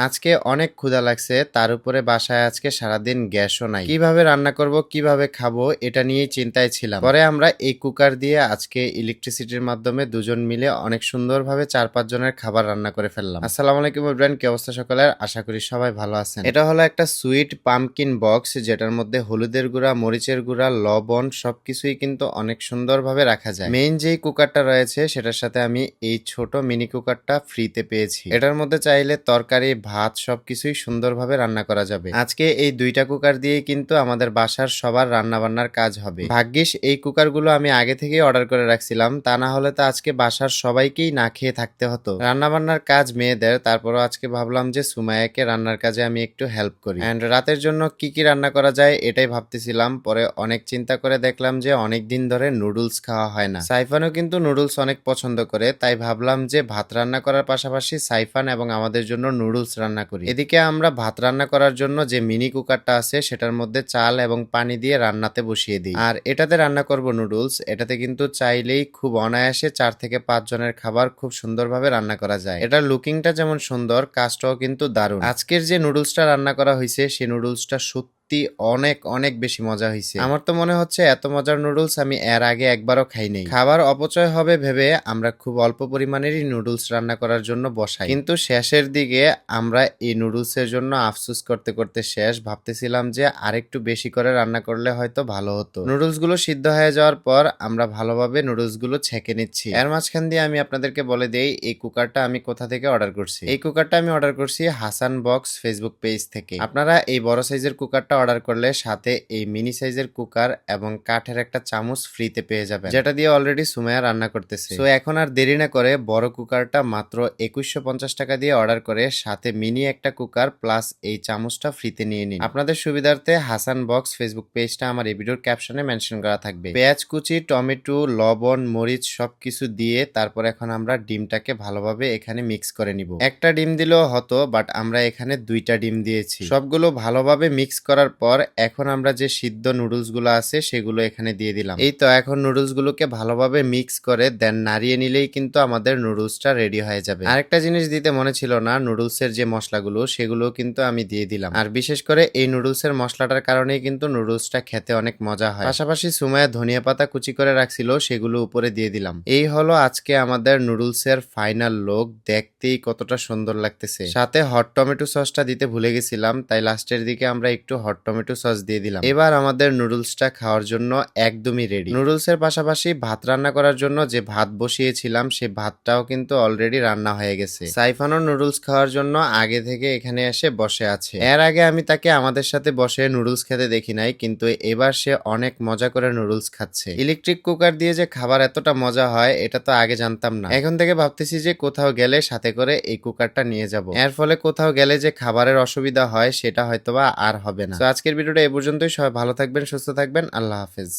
আজকে অনেক ক্ষুধা লাগছে, তার উপরে বাসায় আজকে সারাদিন গ্যাসও নাই। কিভাবে রান্না করব, কিভাবে খাবো এটা নিয়েই চিন্তায় ছিলাম। পরে আমরা এই কুকার দিয়ে আজকে ইলেকট্রিসিটির মাধ্যমে দুজন মিলে অনেক সুন্দরভাবে 4-5 জনের খাবার রান্না করে ফেললাম। আসসালামু আলাইকুম এভরিওয়ান, কি অবস্থা সকলের? আশা করি সবাই ভালো আছেন। এটা হলো একটা সুইট পামকিন বক্স, যেটার মধ্যে হলুদের গুঁড়া, মরিচের গুঁড়া, লবণ সবকিছুই কিন্তু অনেক সুন্দরভাবে রাখা যায়। মেইন যেই কুকারটা রয়েছে সেটার সাথে আমি এই ছোট মিনি কুকারটা ফ্রিতে পেয়েছি। এটার মধ্যে চাইলে তরকারি, ভাত সবকিছুই সুন্দরভাবে রান্না করা যাবে। আজকে এই দুইটা কুকার দিয়েই কিন্তু আমাদের বাসার সবার রান্না বান্নার কাজ হবে। ভাগ্যিস এই কুকারগুলো আমি আগে থেকেই অর্ডার করে রাখছিলাম, তা না হলে তো আজকে বাসার সবাইকেই না খেয়ে থাকতে হতো। রান্না বান্নার কাজ মেয়েদের, তারপরও আজকে ভাবলাম যে সুমাইয়াকে রান্নার কাজে আমি একটু হেল্প করি। এন্ড রাতের জন্য কি কি রান্না করা যায় এটাই ভাবতেছিলাম। পরে অনেক চিন্তা করে দেখলাম যে অনেক দিন ধরে নুডলস খাওয়া হয় না। সাইফানও কিন্তু নুডলস অনেক পছন্দ করে, তাই ভাবলাম যে ভাত রান্না করার পাশাপাশি সাইফান এবং আমাদের জন্য নুডলস রান্না করি। এদিকে আমরা ভাত রান্না করার জন্য যে মিনি কুকারটা আছে সেটার মধ্যে চাল এবং পানি দিয়ে রান্নাতে বসিয়ে দিই। আর এটাতে রান্না করব নুডলস। এটাতে কিন্তু চাইলেই খুব অনায়াসে 4 থেকে 5 জনের খাবার খুব সুন্দরভাবে রান্না করা যায়। এটার লুকিংটা যেমন সুন্দর, কাজটাও কিন্তু দারুণ। আজকের যে নুডলসটা রান্না করা হয়েছে সেই নুডলসটা অনেক অনেক বেশি মজা হয়েছে। আমার তো মনে হচ্ছে এত মজার নুডলস আমি এর আগে একবারও খাই নাই। খাবার অপচয় হবে ভেবে আমরা খুব অল্প পরিমাণেরই নুডলস রান্না করার জন্য বসাই, কিন্তু শেষের দিকে আমরা এই নুডলসের জন্য আফসোস করতে করতে শেষ। ভাবতেছিলাম যে আরেকটু বেশি করে রান্না করলে হয়তো ভালো হতো। নুডলস গুলো সিদ্ধ হয়ে যাওয়ার পর আমরা ভালোভাবে নুডলস গুলো ছেঁকে নিচ্ছি। এর মাঝখান দিয়ে আমি আপনাদেরকে বলে দেই এই কুকারটা আমি কোথা থেকে অর্ডার করছি। এই কুকারটা আমি অর্ডার করছি হাসান বক্স ফেসবুক পেজ থেকে। আপনারা এই বড় সাইজের কুকারটা অর্ডার করলে সাথে এই মিনি সাইজের কুকার এবং কাঠের একটা চামচ ফ্রিতে পেয়ে যাবেন, যেটা দিয়ে অলরেডি সুমাইয়া রান্না করতেছে। তো এখন আর দেরি না করে বড় কুকারটা মাত্র 2150 টাকা দিয়ে অর্ডার করে সাথে মিনি একটা কুকার প্লাস এই চামচটা ফ্রিতে নিয়ে নিন। আপনাদের সুবিধার্থে হাসান বক্স ফেসবুক পেজটা আমার এই ভিডিওর ক্যাপশনে মেনশন করা থাকবে। পেঁয়াজ কুচি, টমেটো, লবণ, মরিচ সবকিছু দিয়ে তারপর এখন আমরা ডিমটাকে ভালোভাবে এখানে মিক্স করে নিব। একটা ডিম দিলেও হতো, বাট আমরা এখানে 2টা ডিম দিয়েছি। সবগুলো ভালোভাবে মিক্স করার পর এখন আমরা যে সিদ্ধ নুডলস গুলো আছে সেগুলো এখানে দিয়ে দিলাম। এই তো এখন নুডলস গুলোকে ভালোভাবে মিক্স করে দেন নাড়িয়ে নিলেই কিন্তু আমাদের নুডলসটা রেডি হয়ে যাবে। আরেকটা জিনিস দিতে মনে ছিল না, নুডলসের যে মশলাগুলো সেগুলো কিন্তু আমি দিয়ে দিলাম। আর বিশেষ করে এই নুডলসের মশলাটার কারণেই কিন্তু নুডলসটা খেতে অনেক মজা হয়। পাশাপাশি সুমাইয়া ধনিয়া পাতা কুচি করে রাখছিল, সেগুলো উপরে দিয়ে দিলাম। এই হলো আজকে আমাদের নুডলসের ফাইনাল লুক। দেখতেই কতটা সুন্দর লাগতেছে। সাথে হট টমেটো সসটা দিতে ভুলে গেছিলাম, তাই লাস্টের দিকে আমরা একটু হট টমেটো সস দিয়ে দিলাম। এবার আমাদের নুডলসটা খাওয়ার জন্য একদমই রেডি। নুডলসের পাশাপাশি ভাত রান্না করার জন্য যে ভাত বসিয়েছিলাম সেই ভাতটাও কিন্তু অলরেডি রান্না হয়ে গেছে। সাইফানও নুডলস খাওয়ার জন্য আগে থেকে এখানে এসে বসে আছে। এর আগে আমি তাকে আমাদের সাথে বসে নুডলস খেতে দেখি নাই, কিন্তু এবার সে অনেক মজা করে নুডলস খাচ্ছে। ইলেকট্রিক কুকার দিয়ে যে খাবার এতটা মজা হয় এটা তো আগে জানতাম না। এখন থেকে ভাবতেছি যে কোথাও গেলে সাথে করে এই কুকারটা নিয়ে যাব। এর ফলে কোথাও গেলে যে খাবারের অসুবিধা হয় সেটা হয়তোবা আর হবে না। তো আজকের ভিডিওটা এই পর্যন্তই। সবাই ভালো থাকবেন, সুস্থ থাকবেন। আল্লাহ হাফেজ।